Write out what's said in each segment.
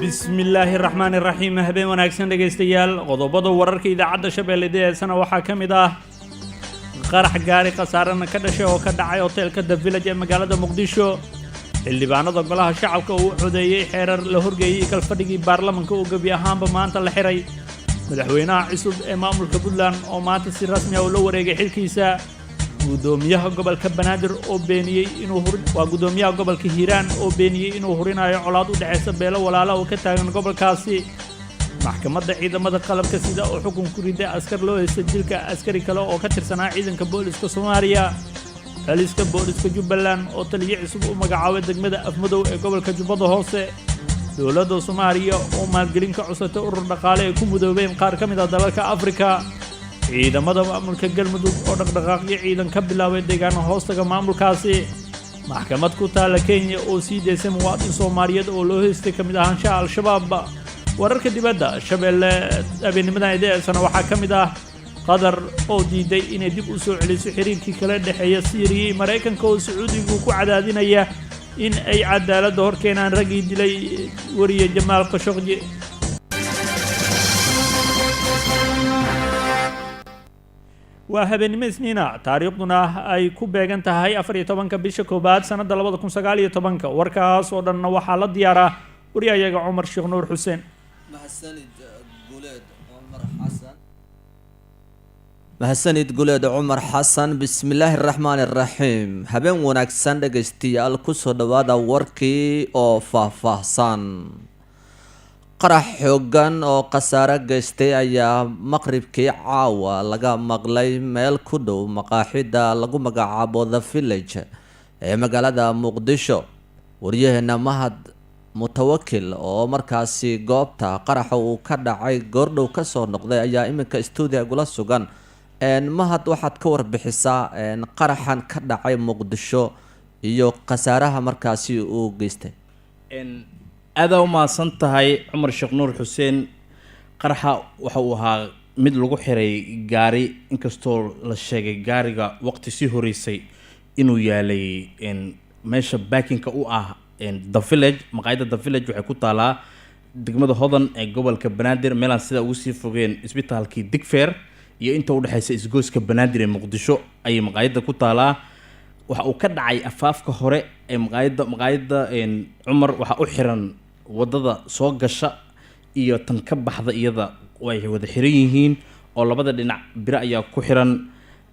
bismillaahi raxmaani raxiim habeen wanaagsan dhegaystayaal qodobada wararka idaacadda shabeellada heesana waxaa ka mid ah qarax gaari khasaarana ka dhashay oo ka dhacay hoteelka The Village ee magaalada Muqdisho xildhibaanada golaha shacabka uu codeeyay xeerar la horgeeyay kalfadhigii baarlamaanka oo gabi ahaanba maanta la xiray madaxweynaha cusub ee maamulka Puntland oo maanta si rasmi ah u la wareegay xilkiisa gudoomiyaha gobolka Banaadir oo beeniyay inuu gudoomiyaha gobolka Hiiraan oo beeniyay inuu hurinayo colaad u dhaxaysa beelo walaalo oo ka taagan gobolkaasi maxkamadda ciidamada qalabka sida oo xukun ku riday askar loo haysto dilka askari kale oo ka tirsanaa ciidanka booliska Soomaaliya xaliska booliska Jubbaland oo taliye cusub u magacaabay degmada Afmadow ee gobolka Jubbada Hoose dowladda Soomaaliya oo maalgelin ka cusubtay urur dhaqaale ee ku mudoobeen qaar ka mid ah dalalka Afrika ciidamada maamulka Galmudug oo dhaqdhaqaaqyo ciidan ka bilaabay deegaan hoostaga maamulkaasi maxkamad ku taala Kenya oo sii deysay muwaadin Soomaaliyeed oo loo haystay kamid ahaanshaha Al-Shabaab wararka dibadda Shabeelle habeenimada eedeysana waxaa ka mid ah Qatar oo diiday inay dib u soo celiso xiriirkii kala dhaxeeya Syria iyo Mareykanka oo Sacuudigu ku cadaadinaya in ay cadaalad hor keenaan ragii dilay wariye Jamaal Khashoggi waa habeenimo isniina taariikhduna ay ku beegan tahay 14 bisha koobaad sanada 2019 warkaas oo dhanna waxaa la diyaaraa wariyahayaga Cumar Sheekh Nuur Xuseen mahadsanid guleed Cumar Xasan bismillaahir rahmaanir rahiim habeen wanaagsan dhageystayaal ku soo dhawaada warkii oo faahfaahsan qarax xoogan oo khasaare geystay ayaa maqribkii caawa laga maqlay meel ku dhow maqaaxida lagu magacaabo The Village ee magaalada Muqdisho waryaheena Mahad Mutawakil oo markaasi goobta qaraxa uu ka dhacay goordhow ka soo noqday ayaa iminka studio gula sugan Mahad waxaad ka warbixisaa qaraxan ka dhacay Muqdisho iyo khasaaraha markaasi uu geystay aada u maasan tahay Cumar Sheekh Nuur Xuseen qaraxa waxa uu ahaa mid lagu xiray gaari inkastoo la sheegay gaariga waqti si horeysay inuu yaalay meesha baakinka u ah The Village maqaayadda The Village waxay ku taalaa degmada Hodan ee gobolka Banaadir meelaan sida ugu sii fogeen isbitaalkii Digfaar iyo inta u dhaxaysa isgoyska Banaadir ee Muqdisho ay maqaayadda ku taalaa waxa uu ka dhacay afaafka hore ee maqaayadda Cumar waxa u xiran wadada soo gasha iyo tan ka baxda iyada way wada xiran yihiin oo labada dhinac bira ayaa ku xiran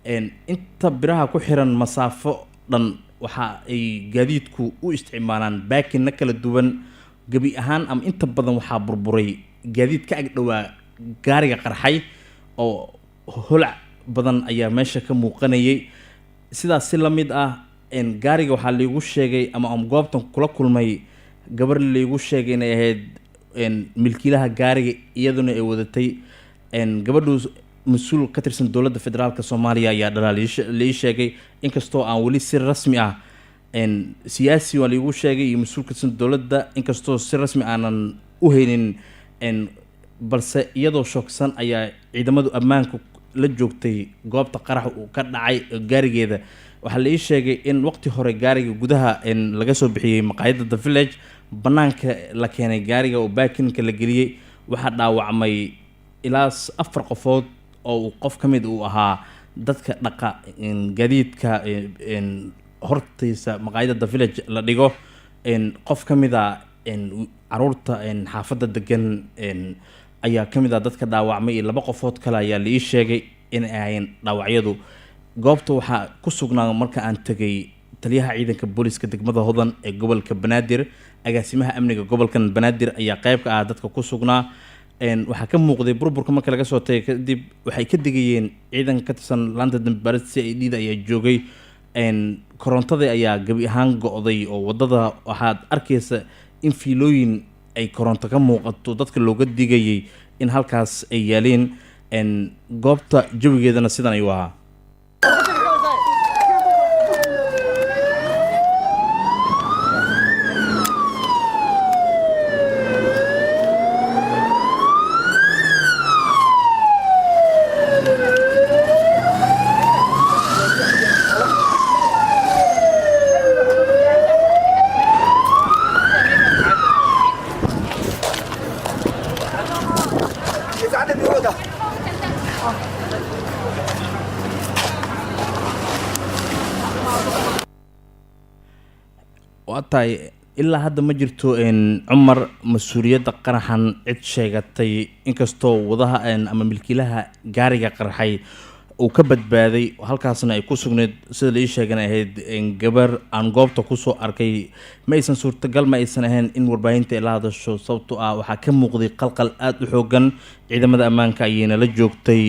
inta biraha ku xiran masaafo dhan waxa ay gaadiidku u isticmaalaan baakinna kala duwan gabi ahaan ama inta badan waxaa burburay gaadiid ka ag dhowaa gaariga qarxay oo holac badan ayaa meesha ka muuqanayay sidaas si la mid ah gaariga waxaa laygu sheegay ama goobtan kula kulmay gabar laygu sheegay inay ahayd milkiilaha gaariga iyaduna ay wadatay gabadhu mas-uul ka tirsan dowladda federaalka Soomaaliya ayaa la ii sheegay inkastoo aan weli si rasmi ah siyaasi waa laygu sheegay iyo mas-uul ka tirsan dowladda inkastoo si rasmi aanan u haynin balse iyadoo shoogsan ayaa ciidamadu ammaanku la joogtay goobta qarax uu ka dhacay gaarigeeda waxaa la ii sheegay in waqti hore gaariga gudaha laga soo bixiyay maqaayadda The Village banaanka la keenay gaariga oo baakinka la geliyay waxaa dhaawacmay ilaa 4 qofood oo qof ka mid uu ahaa dadka dhaqa gaadiidka hortiisa maqaayadda The Village la dhigo qof ka mid ah caruurta xaafadda degan ayaa ka mid ah dadka dhaawacmay 2 qofood kale ayaa la ii sheegay in ay dhaawacyadu goobta waxaa ku sugnaa marka aan tagay taliyaha ciidanka booliska degmada Hodan ee gobolka Banaadir agaasimaha amniga gobolka Banaadir ayaa qayb ka ah dadka ku sugnaa waxaa ka muuqday burburka marka laga soo tagay kadib waxay ka digayeen ciidan ka tirsan laanta dambaarista CID ayaa joogay korontada ayaa gabi ahaan go'day oo wadada waxaad arkaysa in fiilooyin ay koronto ka muuqato dadka looga digayay in halkaas ay yaaleen goobta jawigeedana sidan ayuu ahaa waatahay ilaa hadda ma jirto cumar mas-uuliyadda qaraxan cid sheegatay inkastoo wadaha ama milkiilaha gaariga qarxay uu ka badbaaday halkaasna ay ku sugneyd sida la ii sheegan ahayd gabar aan goobta kusoo arkay ma aysan suurtagal ma aysan ahayn in warbaahinta ay la hadasho sababtoo ah waxaa ka muuqday qalqal aada u xoogan ciidamada ammaanka ayayna la joogtay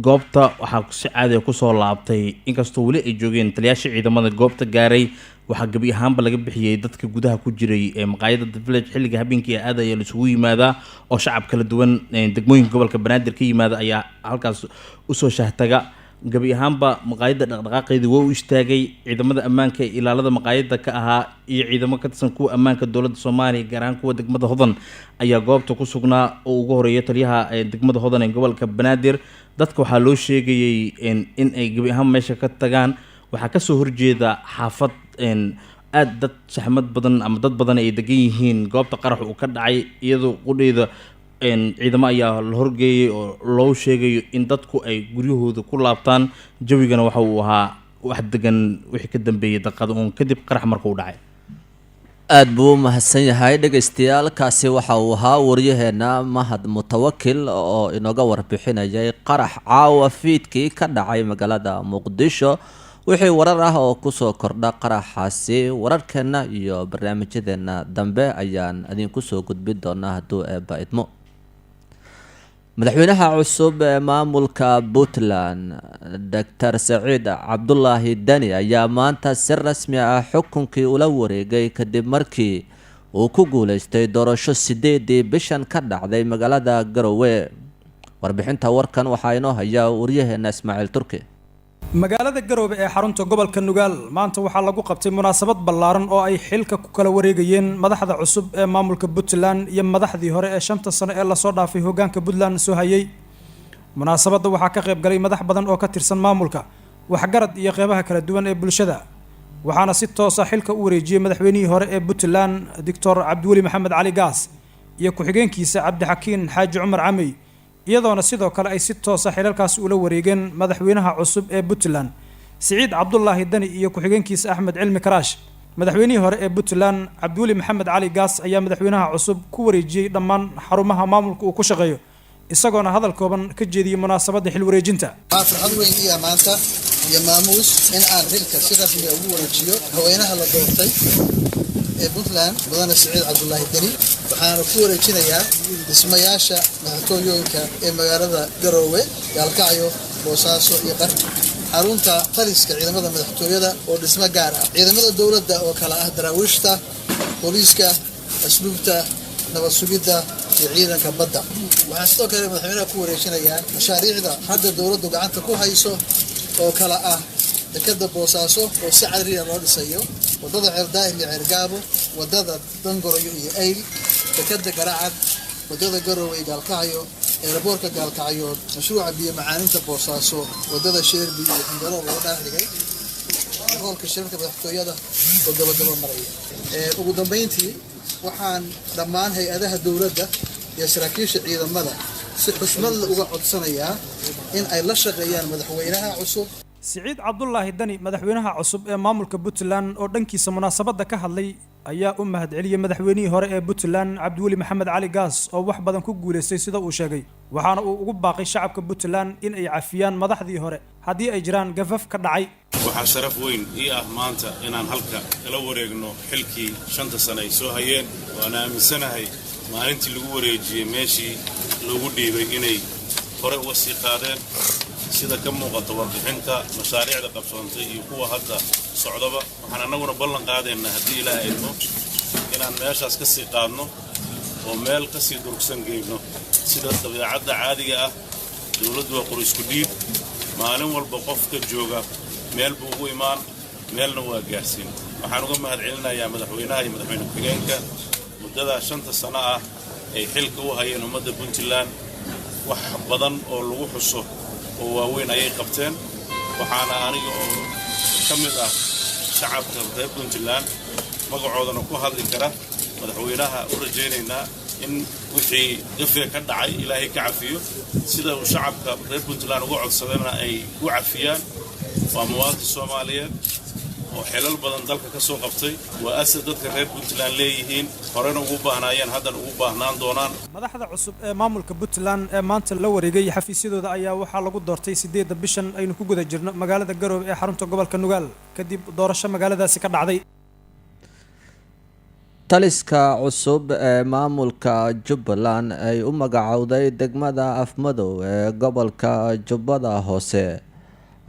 goobta waxaa si caadiga kusoo laabtay inkastoo weli ay joogeen taliyaasha ciidamada goobta gaaray waxaa gebi ahaanba laga bixiyey dadka gudaha ku jiray maqaayada The Village xilliga habeenkii aada ayaa laisugu yimaadaa oo shacab kala duwan degmooyinka gobolka banaadir ka yimaada ayaa halkaas usoo shahtaga gebi ahaanba maqaayada dhaqdhaqaaqeedii waa u istaagay ciidamada ammaanka ee ilaalada maqaayada ka ahaa iyo ciidamo ka tirsan kuwa ammaanka dowladda soomaaliya gaar ahaan kuwa degmada hodan ayaa goobta ku sugnaa oo ugu horeeya taliyaha degmada hodan ee gobolka banaadir dadka waxaa loo sheegayay in ay gebi ahaan meesha ka tagaan waxaa kasoo horjeeda xaafad aada dad saxmad badan ama dad badan ay degan yihiin goobta qarax uu ka dhacay iyadoo qudheyda ciidamo ayaa la horgeeyay oo loo sheegayo in dadku ay guryahooda ku laabtaan jawigana waxa uu ahaa wax degan wixii ka dambeeyay daqiiqada uun kadib qarax markuu dhacay aada buu u mahadsan yahay dhegaystayaal kaasi waxa uu ahaa waryaheena mahad mutawakil oo inooga warbixinayay qarax caawa fiidkii ka dhacay magaalada muqdisho wixii warar ah oo kusoo kordha qaraxaasi wararkeena iyo barnaamijyadeena dambe ayaan idinku soo gudbin doonaa hadduu eebba idmo madaxweynaha cusub ee maamulka Puntland Dr. Saciid Cabdullaahi Dani ayaa maanta si rasmi ah xukunkii ula wareegay kadib markii uu ku guuleystay doorasho 8 bishan ka dhacday magaalada Garowe warbixinta warkan waxaa inoo haya waryaheena Ismaaciil Turki magaalada Garowe ee xarunta gobolka Nugaal maanta waxaa lagu qabtay munaasabad ballaaran oo ay xilka ku kala wareegayeen madaxda cusub ee maamulka Puntland iyo madaxdii hore ee 5 sano ee la soo dhaafay hoggaanka Puntland soo hayay munaasabada waxaa ka qayb galay madax badan oo ka tirsan maamulka waxgarad iyo qeybaha kala duwan ee bulshada waxaana si toos ah xilka u wareejiyay madaxweynihii hore ee Puntland Dr. Cabdiweli Maxamed Cali Gaas iyo ku-xigeenkiisa Cabdixakiin Xaaji Cumar Camey iyadoona sidoo kale ay si toos ah xilalkaas ula wareegeen madaxweynaha cusub ee Puntland Saciid Cabdullaahi Dani iyo ku-xigeenkiisa Axmed Cilmi Karaash madaxweynihii hore ee Puntland Cabdiweli Maxamed Cali Gaas ayaa madaxweynaha cusub ku wareejiyay dhammaan xarumaha maamulka uu ku shaqeeyo isagoona hadal kooban ka jeediyay munaasabada xil wareejinta farxad weyn iyo maanta iyo maamuus in aan xilka si rasmi ah ugu wareejiyo haweenaha la doortay ee Puntland mudane Saciid Cabdullaahi Dani waxaana ku wareejinayaa dhismayaasha madaxtooyooyinka ee magaalada Garowe Gaalkacyo Boosaaso iyo Qarni xarunta taliska ciidamada madaxtooyada oo dhismo gaar ah ciidamada dowladda oo kala ah daraawiishta booliiska asluubta nabad sugidda iyo ciidanka badda waxaa sidoo kale madaxweynaha ku wareejinayaa mashaariicda hadda dowladdu gacanta ku hayso oo kala ah dekada Boosaaso oo si cadriya loo dhisayo wadada Cerdaah iyo Cergaabo wadada Dangoroyo iyo Ayl dekada Garacad wadada Garowe iyo Gaalkacyo airportka Gaalkacyo mashruuca biyo macaaninta Boosaaso wadada Sheerbi iyo Xindaro loo dhaafigay hoolka shirka madaxtooyada oo gabagabo maraya ugu dambeyntii waxaan dhammaan hay'adaha dowladda iyo saraakiisha ciidamada si xushmad leh uga codsanayaa in ay la shaqeeyaan madaxweynaha cusub Saciid Cabdullaahi Dani madaxweynaha cusub ee maamulka Puntland oo dhankiisa munaasabada ka hadlay ayaa u mahadceliyay madaxweynihii hore ee Puntland Cabdiweli Maxamed Cali Gaas oo wax badan ku guuleystay sida uu sheegay waxaana uu ugu baaqay shacabka Puntland in ay cafiyaan madaxdii hore haddii ay jiraan gafaf ka dhacay waxaa sharaf weyn ii ah maanta inaan halka kala wareegno xilkii 5 sano ay soo hayeen waana aaminsanahay maalintii lagu wareejiyay meeshii lagu dhiibay inay hore uga sii qaadeen sida ka muuqata warbixinta mashaariicda qabsoontay iyo kuwa hadda socdaba waxaan annaguna ballan qaadaynaa haddii ilaahay idmo inaan meeshaas ka sii qaadno oo meel ka sii durugsan geyno sida dabeecadda caadiga ah dowladdu waa qor isku dhiib maalin walba qofka jooga meel buu ugu imaan meelna waa gaarsiin waxaan uga mahadcelinayaa madaxweynaha iyo madaxweyne ku-xigeenka muddada 5 sano ah ay xilka u hayeen ummadda Puntland wax badan oo lagu xuso oo waaweyn ayay qabteen waxaana aniga oo ka mid ah shacabka reer Puntland magacoodana ku hadli kara madaxweynaha u rajaynaynaa in wixii gafiga ka dhacay ilaahay ka cafiyo sida uu shacabka reer Puntland uga codsadayna ay u cafiyaan waa muwaadin Soomaaliyeed oo xilal badan dalka ka soo qabtay waa asad dadka reer Puntland leeyihiin horena ugu baahnayeen haddana ugu baahnaan doonaan madaxda cusub ee maamulka Puntland ee maanta la wareegay xafiisyadooda ayaa waxaa lagu doortay 8 bishan aynu ku guda jirno magaalada Garowe ee xarunta gobolka Nugaal kadib doorasho magaaladaasi ka dhacday taliska cusub ee maamulka Jubbaland ay u magacowday degmada Afmadow ee gobolka Jubbada Hoose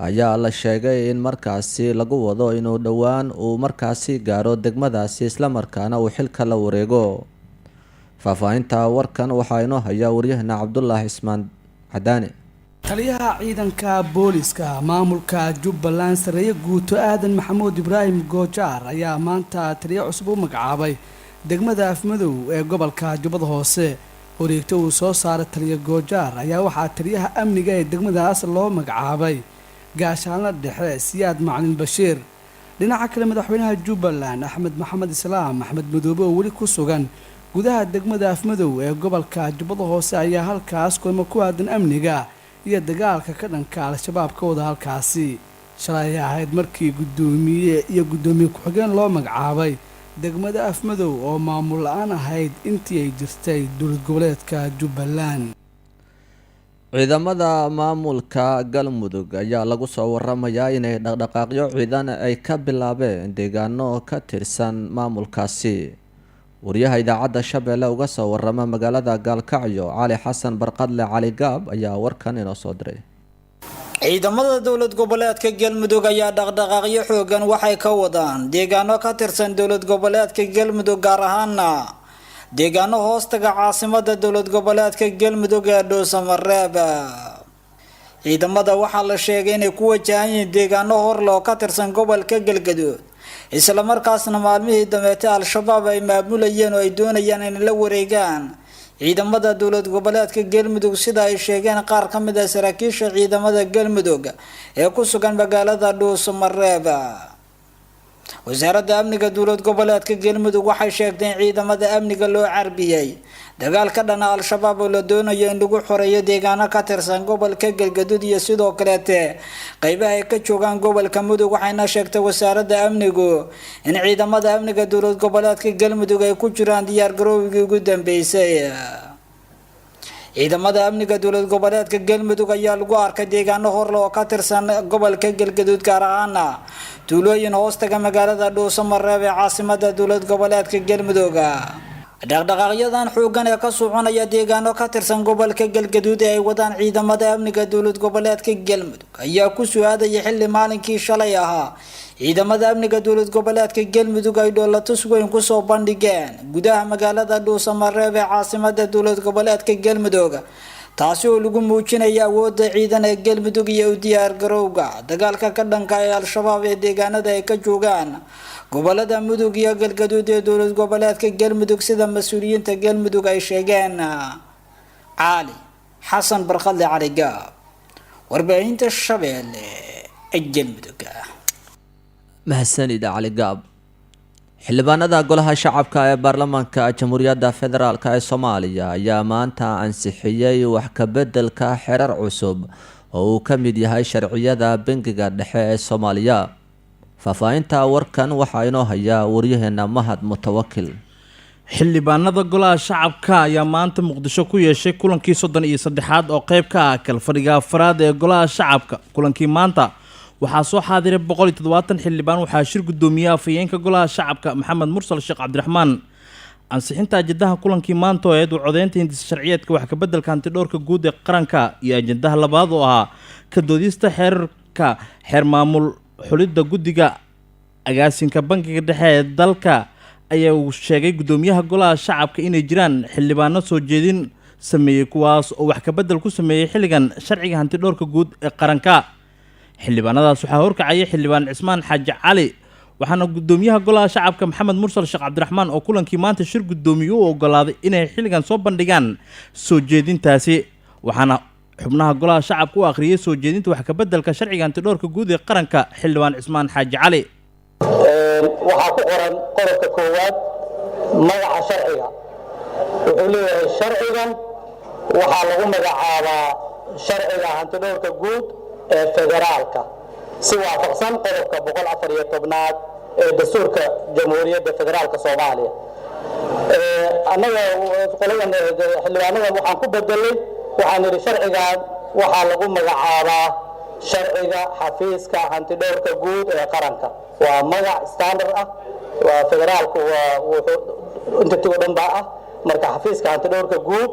ayaa la sheegay in markaasi lagu wado inuu dhowaan uu markaasi gaaro degmadaasi isla markaana uu xilka la wareego faahfaahinta warkan waxaa inoo haya waryahana Cabdullaahi Ismaan Cadaani taliyaha ciidanka booliska maamulka Jubbaland sareeye guuto aadan maxamuud ibraahim goojaar ayaa maanta taliye cusub u magacaabay degmada Afmadow ee gobolka Jubbada Hoose wareegto uu soo saaray taliye goojaar ayaa waxaa taliyaha amniga ee degmadaas loo magacaabay gaashaanla dhexe Siyaad Macalin Bashiir dhinaca kale madaxweynaha Jubbaland Axmed Maxamed Islaam Axmed Madoobe oo weli ku sugan gudaha degmada Afmadow ee gobolka Jubbada Hoose ayaa halkaas kulmo ku aadan amniga iyo dagaalka ka dhanka al-shabaab ka wada halkaasi shalay ahayd markii gudoomiye ku-xigeen loo magacaabay degmada Afmadow oo maamul la'aan ahayd intii ay jirtay dowlad goboleedka Jubbaland ciidamada maamulka Galmudug ayaa lagu soo waramayaa inay dhaqdhaqaaqyo ciidan ay ka bilaabeen deegaano ka tirsan maamulkaasi wariyaha idaacadda Shabeelle uga soo warama magaalada Gaalkacyo Cali Xasan Barqadle Cali Gaab ayaa warkan inoo soo diray ciidamada dowlad goboleedka Galmudug ayaa dhaqdhaqaaqyo xoogan waxay ka wadaan deegaano ka tirsan dowlad goboleedka Galmudug gaar ahaan deegaano hoostaga caasimada dowlad goboleedka Galmudug ee Dhuusamareeb ciidamada waxaa la sheegay inay ku wajahan yihiin deegaano hor loo ka tirsan gobolka Galgaduud isla markaasna maalmihii dambeeyay al-shabaab ay maamulayeen oo ay doonayaan in la wareegaan ciidamada dowlad goboleedka Galmudug sida ay sheegeen qaar ka mid ah saraakiisha ciidamada Galmudug ee ku sugan magaalada Dhuusamareeb wasaaradda amniga dowlad goboleedka Galmudug waxay sheegtay in ciidamada amniga loo carbiyay dagaal ka dhan ah al-shabaab oo la doonayo in lagu xoreeyo deegaano ka tirsan gobolka Galgaduud iyo sidoo kale qaybaha ay ka joogaan gobolka Mudug waxayna sheegtay wasaaradda amnigu in ciidamada amniga dowlad goboleedka Galmudug ay ku jiraan diyaar garowgii ugu dambeysay ciidamada amniga dowlad goboleedka Galmudug ayaa lagu arkay deegaano hor loo ka tirsan gobolka Galgaduud gaar ahaan tuulooyin hoostaga magaalada Dhuusamareeb ee caasimada dowlad goboleedka Galmudug dhaqdhaqaaqyadan xoogan ee ka soconaya deegaano ka tirsan gobolka Galgaduud ee ay wadaan ciidamada amniga dowlad goboleedka Galmudug ayaa ku soo aadaya xilli maalinkii shalay ahaa ciidamada amniga dowlad goboleedka Galmudug ay dhoolatus weyn ku soo bandhigeen gudaha magaalada Dhuusamareeb ee caasimada dowlad goboleedka Galmudug taasi oo lagu muujinayo awoodda ciidan ee Galmudug iyo u diyaar garowga dagaalka ka dhanka ah al-shabaab ee deegaanada ay ka joogaan gobolada Mudug iyo Galgaduud ee dowlad goboleedka Galmudug sida mas'uuliyiinta Galmudug ay sheegeen Cali Xasan Barqadle Cali Gaab warbaahinta Shabeelle ee Galmudug mahadsanid Cali Gaab xildhibaanada golaha shacabka ee baarlamaanka jamhuuriyadda federaalk ee Soomaaliya ayaa maanta ansixiyay wax ka beddelka xeerar cusub oo uu ka mid yahay sharciyada bangiga dhexe ee Soomaaliya faahfaahinta warkan waxaa inoo haya waryaheena Mahad Mutawakil xildhibaanada golaha shacabka ayaa maanta Muqdisho ku yeeshay kulankii 33aad oo qayb ka ah kalfadhiga afraad ee golaha shacabka kulankii maanta waxaa soo xaadiray 170 xildhibaan waxaa shir gudoomiyaha afayeenka golaha shacabka Maxamed Mursal Sheekh Cabdiraxmaan ansixinta ajandaha kulankii maanta oo aad u codeynta hindis sharciyeedka wax ka beddelka hantidhowrka guud ee qaranka iyo ajandaha labaad oo ah ka doodista xeer maamul xulidda guddiga agaasinka bangiga dhexe ee dalka ayaa uu sheegay gudoomiyaha golaha shacabka inay jiraan xildhibaano soo jeedin sameeyay kuwaas oo wax ka beddel ku sameeyay xilligan sharciga hantidhowrka guud ee qaranka xildhibaanadaas waxaa horkacaya xildhibaan Cismaan Xaaji Cali waxaana gudoomiyaha golaha shacabka Maxamed Mursal Sheekh Cabdiraxmaan oo kulankii maanta shir gudoomiye u ogolaaday inay xilligan soo bandhigaan soo jeedintaasi waxaana xubnaha golaha shacabka u akhriyay soo jeedinta wax ka beddelka sharciga hantidhowrka guud ee qaranka xildhibaan Cismaan Xaaji Cali waxaa ku qoran qodobka koowaad magaca sharciga wuxuu leeyahay sharcigan waxaa lagu magacaabaa sharciga hantidhowrka guud ee federaalka si waafaqsan qodobka 114aad ee dastuurka jamhuuriyadda federaalka Soomaaliya. annaga qoladan xildhibaanadan waxaan ku bedelay waxaan yidhi sharcigan waxaa lagu magacaabaa sharciga xafiiska hantidhowrka guud ee qaranka. waa magac standard ah, waa federaalku waa wuxuu inta tigo dhan baa ah, marka xafiiska hantidhowrka guud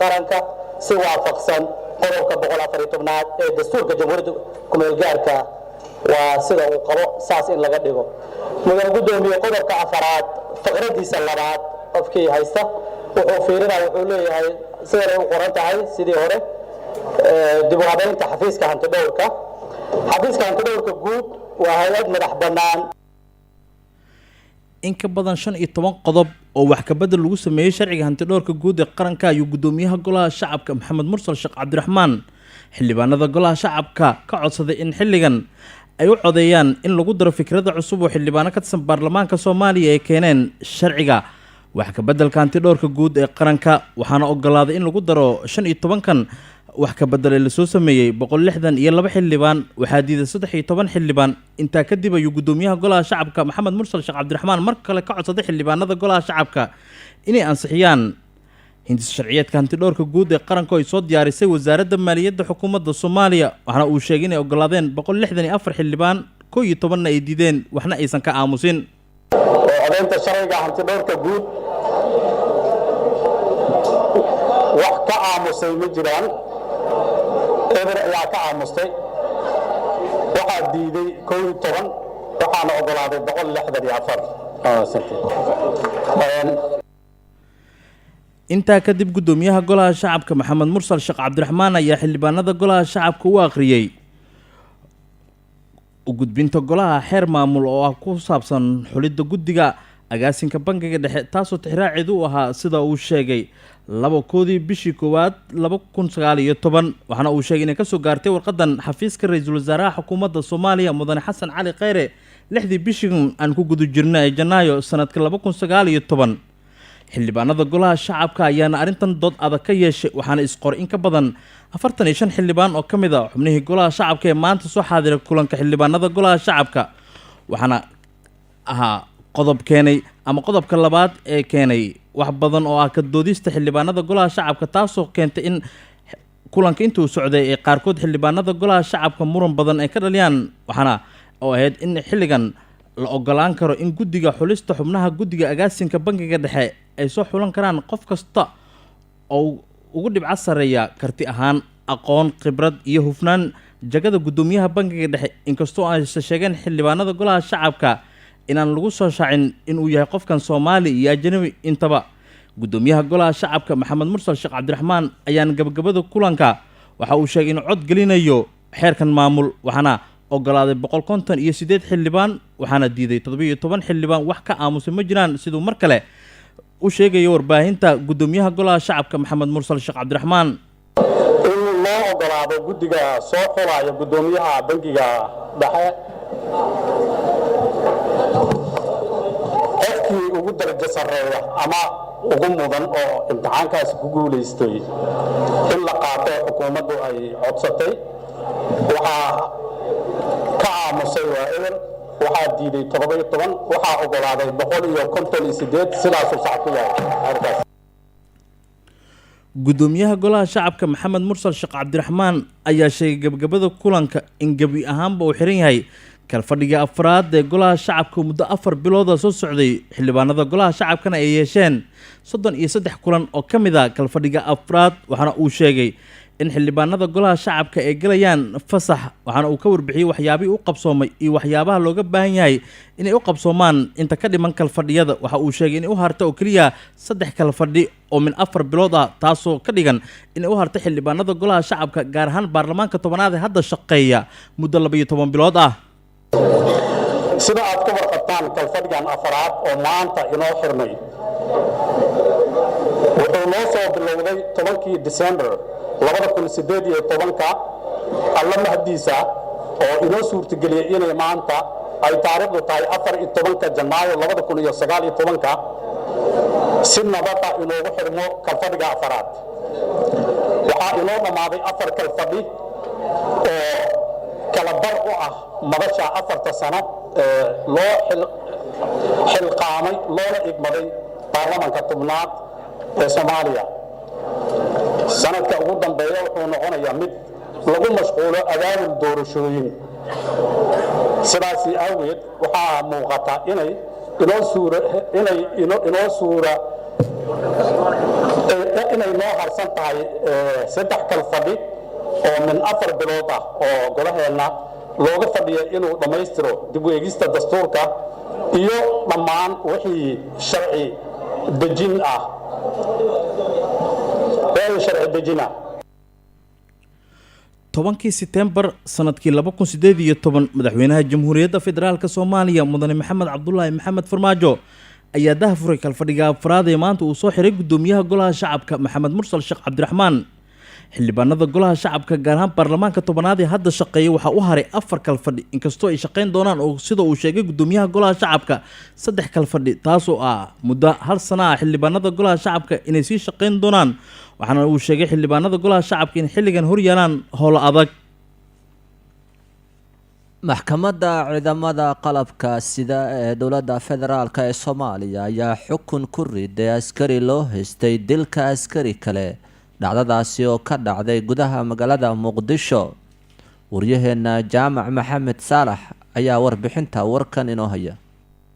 qaranka si waafaqsan qodobka 114aad ee dastuurka jamhuuriyadda ku-meelgaarka waa sida uu qabo saas in laga dhigo. mudan gudoomiye qodobka 4aad faqradiisa 2aad qofkii haysta wuxuu fiirinaa wuxuu leeyahay siday u qoran tahay sidii hore dib u habeynta xafiiska hantidhowrka. xafiiska hantidhowrka guud waa hay'ad madax bannaan. in ka badan 15 qodob oo wax ka bedel lagu sameeyay sharciga hantidhowrka guud ee qaranka ayuu gudoomiyaha golaha shacabka Maxamed Mursal Sheekh Cabdiraxmaan xildhibaanada golaha shacabka ka codsaday in xilligan ay u codeeyaan in lagu daro fikrada cusub oo xildhibaano ka tirsan baarlamaanka Soomaaliya ay keeneen sharciga wax ka bedelka hantidhowrka guud ee qaranka waxaana ogolaaday in lagu daro 15kan wax ka bedelay la soo sameeyay 162 xildhibaan waxaa diiday 13 xildhibaan. intaa kadib ayuu gudoomiyaha golaha shacabka Maxamed Mursal Sheekh Cabdiraxmaan mar kale ka codsaday xildhibaanada golaha shacabka inay ansixiyaan hindis sharciyeedka hantidhowrka guud ee qaranka oo ay soo diyaarisay wasaaradda maaliyadda xukuumadda Soomaaliya waxaana uu sheegay inay ogolaadeen 164 xildhibaan 11 ay diideen waxna aysan ka aamusin. codeynta sharciga hantidhowrka guud wax ka aamusay ma jiraan, eber ayaa ka aamustay, waxaa diiday 11 waxaana ogolaaday 164. intaa kadib gudoomiyaha golaha shacabka Maxamed Mursal Sheekh Cabdiraxmaan ayaa xildhibaanada golaha shacabka u akhriyay u gudbinta golaha xeer maamul oo ah ku saabsan xulidda guddiga agaasinka bangiga dhexe taasoo tixraaceedu u ahaa sida uu sheegay 2 bishii 1 2019 waxaana uu sheegay inay kasoo gaartay warqadan xafiiska ra'iisul wasaaraha xukuumadda Soomaaliya Mudane Xasan Cali Khayre 6 bishii aan ku guda jirnay Janaayo sanadka 2019. xildhibaanada golaha shacabka ayaana arrintan dood adag ka yeeshay waxaana isqor in ka badan 45 xildhibaan oo ka mid ah xubnihii golaha shacabka ee maanta soo xaadiray kulanka xildhibaanada golaha shacabka waxaana ahaa qodob keenay ama qodobka labaad ee keenay wax badan oo ah ka doodista xildhibaanada golaha shacabka taasoo keentay in kulanka intuu socday ee qaarkood xildhibaanada golaha shacabka muran badan ay ka dhaliyaan waxaana oo ahayd in xilligan la ogolaan karo in guddiga xulista xubnaha guddiga agaasinka bangiga dhexe ay soo xulan karaan qof kasta oo ugu dhibco sareeya karti ahaan aqoon khibrad iyo hufnaan jagada gudoomiyaha bangiga dhexe inkastoo ay sheegeen xildhibaanada golaha shacabka inaan lagu soo shaacin inuu yahay qofkan Soomaali iyo ajnabi intaba. gudoomiyaha golaha shacabka Maxamed Mursal Sheekh Cabdiraxmaan ayaan gabagabada kulanka waxa uu sheegay in cod gelinayo xeerkan maamul waxaana ogolaaday 158 xildhibaan waxaana diiday 17 xildhibaan wax ka aamusay ma jiraan sidoo mar kale u sheegay warbaahinta gudoomiyaha golaha shacabka Maxamed Mursal Sheekh Cabdiraxmaan in loo ogolaado guddiga soo xulaya gudoomiyaha bangiga dhexe qofkii ugu darajo sareeya ama ugu mudan oo imtixaankaasi ku guuleystay in la qaato xukuumaddu ay codsatay waxaa ka aamusay waa eber waxaa diiday 17 waxaa ogolaaday 158 sidaasuu sax ku yahay. gudoomiyaha golaha shacabka Maxamed Mursal Sheekh Cabdiraxmaan ayaa sheegay gabagabada kulanka in gabi ahaanba uu xiran yahay kalfadhiga afraad ee golaha shacabka muddo 4 bilood soo socday xildhibaanada golaha shacabkana ay yeesheen 33 kulan oo ka mid ah kalfadhiga afraad waxaana uu sheegay in xildhibaanada golaha shacabka ay galayaan fasax waxaana uu ka warbixiyay waxyaabihii u qabsoomay iyo waxyaabaha looga baahan yahay inay u qabsoomaan inta ka dhiman kalfadhiyada waxa uu sheegay in u harta oo kaliya 3 kalfadhi oo min 4 bilood ah taasoo ka dhigan in u harta xildhibaanada golaha shacabka gaar ahaan baarlamaanka 10aad ee hadda shaqeeya muddo 12 bilood ah. sida aad ka warqabtaan kalfadhigan afraad oo maanta inoo xirmay wuxuu noo soo bilowday 10 December 2018 alla mahdiisa oo inoo suurtageliyay inay maanta ay taariikhdu tahay 14 Janaayo 2019 si nabada inoogu xirmo kalfadhiga afaraad. waxaa inoo dhammaaday 4 kalfadhi oo kala bar u ah madasha 4 sano loo xilqaamay loona igmaday baarlamaanka tobnaad ee Soomaaliya. sanadka ugu dambeeya wuxuu noqonayaa mid lagu mashquulo abaabul doorashooyin. sidaas awgeed waxaa muuqata inay noo harsan tahay 3 kalfadhi oo min 4 bilood ah oo golaheena looga fadhiyo inuu dhammaystiro dib u eegista dastuurka iyo dhammaan wixii sharci dejin ah. tobankii September sanadkii 2018 madaxweynaha Jamhuuriyadda Federaalka Soomaaliya Mudane Maxamed Cabdullaahi Maxamed Farmaajo ayaa daahfuray kalfadhiga afraad ee maanta uu soo xiray gudoomiyaha golaha shacabka Maxamed Mursal Sheekh Cabdiraxmaan. xildhibaanada golaha shacabka gaar ahaan baarlamaanka tobanaad ee hadda shaqeeya waxaa u haray 4 kalfadhi inkastoo ay shaqeyn doonaan oo sida uu sheegay gudoomiyaha golaha shacabka 3 kalfadhi taasoo ah muddo 1 sano ah xildhibaanada golaha shacabka inay sii shaqeyn doonaan. waxaana uu sheegay xildhibaanada golaha shacabka in xilligan hor yaalaan howlo adag. maxkamadda ciidamada qalabka sida ee dowladda federaalk ee Soomaaliya ayaa xukun ku riday askari loo haystay dilka askari kale. dhacdadaasi oo ka dhacday gudaha magaalada Muqdisho. waryaheena Jaamac Maxamed Saalax ayaa warbixinta warkan inoo haya.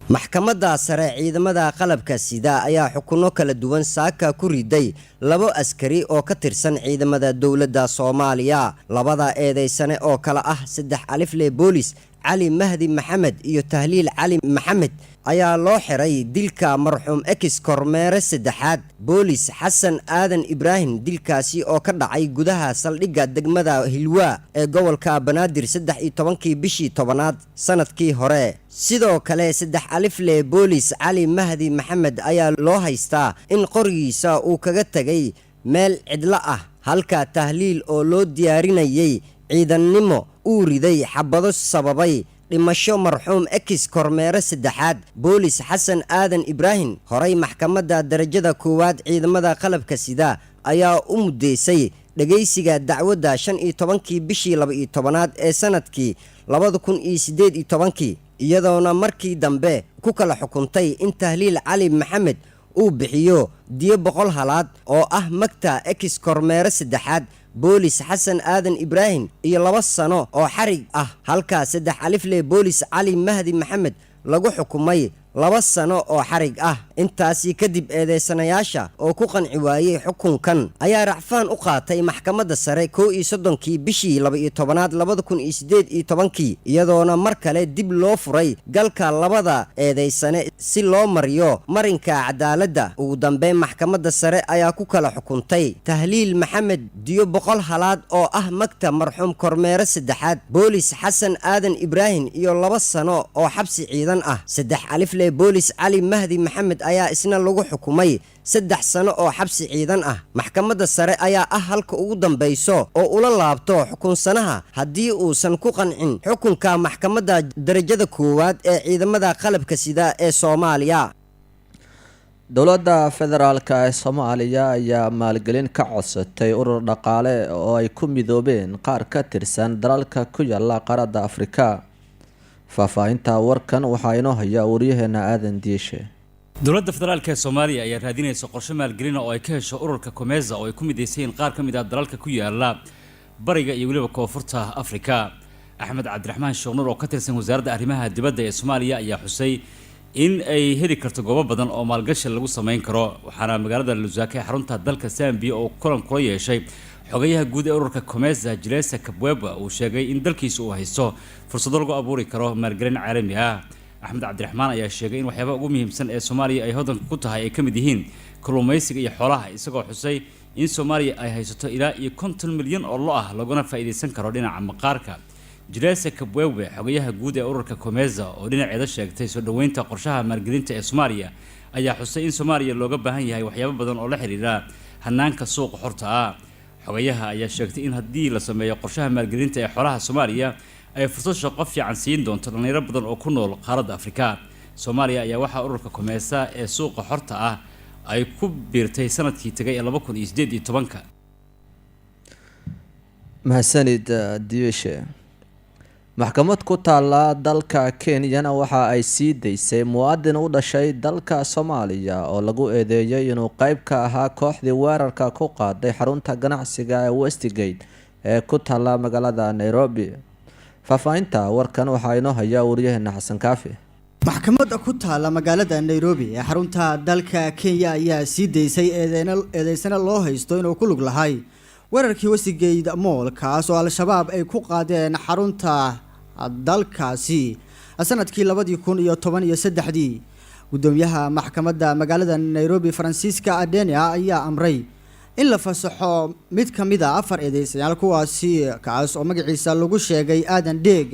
maxkamadda sare ciidamada qalabka sida ayaa xukuno kala duwan saaka ku riday 2 askari oo ka tirsan ciidamada dowladda Soomaaliya. labada eedeysane oo kala ah 3 alifle boolis Cali Mahdi Maxamed iyo Tahliil Cali Maxamed ayaa loo xiray dilka marxuum ex kormeere saddexaad boolis Xasan Aadan Ibraahim. dilkaasi oo ka dhacay gudaha saldhigga degmada Hilwa ee gobolka Banaadir 13 bishii 10aad sanadkii hore. sidoo kale 3 alifle boolis Cali Mahdi Maxamed ayaa loo haystaa in qorigiisa uu kaga tagay meel cidla ah halka Tahliil oo loo diyaarinayay ciidannimo uu riday xabado sababay dhimasho marxuum ex kormeere saddexaad boolis Xasan Aadan Ibraahim. horay maxkamadda darajada koowaad ciidamada qalabka sida ayaa u mudeysay dhageysiga dacwadda 15 bishii 12aad ee sanadkii 2018 iyadoona markii dambe ku kala xukuntay in Tahliil Cali Maxamed uu bixiyo diyo 100 halaad oo ah magta ex kormeere saddexaad boolis Xasan Aadan Ibraahim iyo 2 sano oo xarig ah halka 3 alifle boolis Cali Mahdi Maxamed lagu xukumay 2 sano oo xarig ah. intaasi kadib eedeysanayaasha oo ku qanci waayay xukunkan ayaa racfaan u qaatay maxkamadda sare 31 bishii 12aad 2018 iyadoona mar kale dib loo furay galka labada eedeysane si loo mariyo marinka cadaaladda. ugu dambeyn maxkamadda sare ayaa ku kala xukuntay Tahliil Maxamed diyo 100 halaad oo ah magta marxuum kormeere saddexaad boolis Xasan Aadan Ibraahim iyo 2 sano oo xabsi ciidan ah. 3 alifle boolis Cali Mahdi Maxamed ayaa isna lagu xukumay 3 sano oo xabsi ciidan ah. maxkamadda sare ayaa ah halka ugu dambayso oo ula laabto xukunsanaha haddii uusan ku qancin xukunka maxkamadda darajada koowaad ee ciidamada qalabka sida ee Soomaaliya. dowladda federaalk ee Soomaaliya ayaa maalgelin ka codsatay urur dhaqaale oo ay ku midoobeen qaar ka tirsan dalalka ku yaala qaaradda Afrika. faahfaahinta warkan waxaa inoo haya waryaheena Aadan Diishe. dowladda federaalka ee Soomaaliya ayaa raadinaysa qorshe maalgelin oo ay ka hesho ururka Comeza oo ay ku mideysayeen qaar ka mid ah dalalka ku yaala bariga iyo weliba koonfurta Afrika. Axmed Cabdiraxmaan Sheekh oo ka tirsan wasaaradda arrimaha dibadda ee Soomaaliya ayaa xusay in ay heli karto goobo badan oo maalgashi lagu sameyn karo. waxaana magaalada Lusaka ee xarunta dalka Zambia oo kulan kula yeeshay xogayaha guud ee ururka Comeza Julius Kabweba uu sheegay in dalkiisu uu haysto fursado lagu abuuri karo maalgelin caalami ah. Axmed Cabdiraxmaan ayaa sheegay in waxyaabaha ugu muhiimsan ee Soomaaliya ay hodanka ku tahay ay ka mid yihiin kalluumaysiga iyo xoolaha, isagoo xusay in Soomaaliya ay haysato ilaa 50 milyan oo lo ah laguna faa'iideysan karo dhinaca maqaarka. Julius Kabweba xogayaha guud ee ururka Comeza oo dhinaceeda sheegtay soo dhaweynta qorshaha maalgelinta ee Soomaaliya ayaa xusay in Soomaaliya looga baahan yahay waxyaabo badan oo la xiriira hanaanka suuqa xorta ah. xogayaha ayaa sheegtay in haddii la sameeyo qorshaha maalgelinta ee xoolaha Soomaaliya ay fursad shaqo fiican siin doonto dhalinyaro badan oo ku nool qaaradda Afrika. Soomaaliya ayaa waxaa ururka Comeza ee suuqa xorta ah ay ku biirtay sanadkii tagay ee 2018 mahadsanid diishe maxkamad ku taala dalka Kenyana waxa ay sii daysay muwaadin u dhashay dalka Soomaaliya oo lagu eedeeyay inuu qayb ka ahaa kooxdii weerarka ku qaaday xarunta ganacsiga ee Westgate ee ku taala magaalada Nairobi. Faafahinta warkan waxa inoo haya wariyaheena Xasan Kaafi. maxkamadda ku taala magaalada Nairobi ee xarunta dalka Kenya ayaa sii daysay eedeysana loo haysto inuu ku lug lahay weerarkii Westgate Mall kaas oo al-shabaab ay ku qaadeen xarunta dalkaasi sanadkii 2013 gudoomiyaha maxkamadda magaalada Nairobi Francisca Adenia ayaa amray in la fasaxo mid kamid ah 4 eedeysayaal kuwaasi kaas oo magaciisa lagu sheegay Aadan Deeg.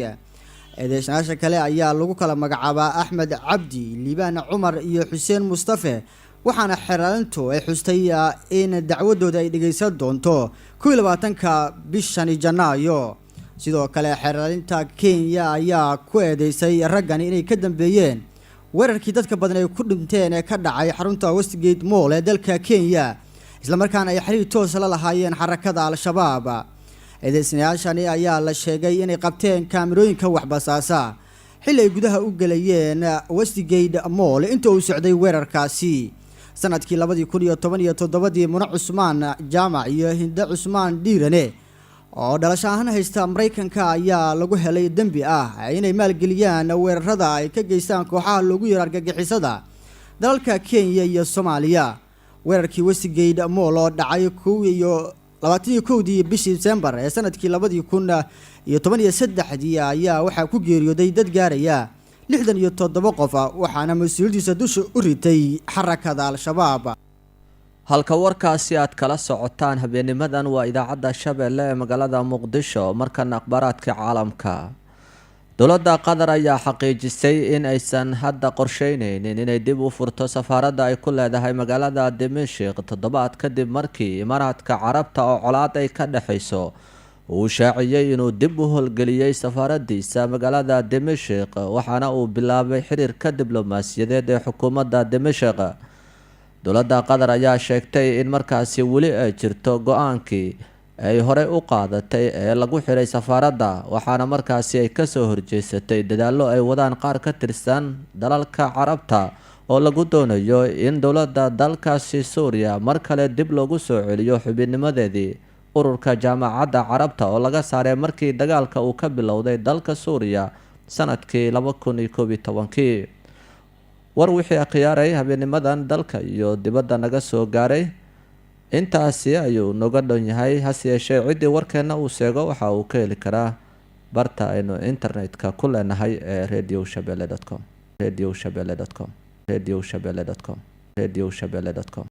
eedeysanaasha kale ayaa lagu kala magacaabaa Axmed Cabdi, Liibaan Cumar iyo Xuseen Mustafa, waxaana xeeraantu ay xustay in dacwadooda ay dhageysan doonto 22ka bishan Janaayo. sidoo kale xeeraalinta Kenya ayaa ku eedeysay raggan inay ka dambeeyeen weerarkii dadka badan ay ku dhinteen ee ka dhacay xarunta Westgate Mall ee dalka Kenya, isla markaana ay xiriir toos la lahaayeen xarakada al-shabaab. eedeysanayaashani ayaa la sheegay inay qabteen kaamirooyinka waxbasaasa xilli ay gudaha u galayeen Westgate Mall inta uu socday weerarkaasi. sanadkii 2017 Muna Cusmaan Jaamac iyo Hinda Cusmaan Dhiirane oo dhalasho ahaan haysta Mareykanka ayaa lagu helay dambi ah inay maalgeliyaan weerarada ay ka geystaan kooxaha loogu yeero argagixisada dalalka Kenya iyo Soomaaliya. weerarkii Westgate Mall oo dhacay 21 bishii December ee sanadkii 2013 ayaa waxaa ku geeriyooday dad gaaraya 67 qof, waxaana mas'uuliyadiisa dusha u ritay xarakada al-shabaab. halka warkaasi aad kala socotaan habeennimadan waa idaacadda Shabeelle ee magaalada Muqdisho. markan akhbaaraadka caalamka. dowladda Qatar ayaa xaqiijisay in aysan hadda qorsheyneynin inay dib u furto safaaradda ay ku leedahay magaalada Dimashq toddobaad kadib markii Imaaraadka Carabta oo colaad ay ka dhaxayso uu shaaciyay inuu dib u howlgeliyay safaaradiisa magaalada Dimashq, waxaana uu bilaabay xiriirka diblomaasiyadeed ee xukuumadda Dimashq. dowladda Qatar ayaa sheegtay in markaasi weli ay jirto go-aankii ay horey u qaadatay ee lagu xiray safaaradda, waxaana markaasi ay kasoo horjeesatay dadaallo ay wadaan qaar ka tirsan dalalka Carabta oo lagu doonayo in dowladda dalkaasi Suuriya mar kale dib loogu soo celiyo xubinnimadeedii ururka jaamacadda Carabta oo laga saaray markii dagaalka uu ka bilowday dalka Suuriya sanadkii 2011. war wixii akhyaaray habeennimadan dalka iyo dibadda naga soo gaaray intaasi ayuu noga dhan yahay. hase yeeshee ciddii warkeena uu sheego waxa uu ka heli karaa barta aynu internetka ku leenahay ee radioshabelle.com.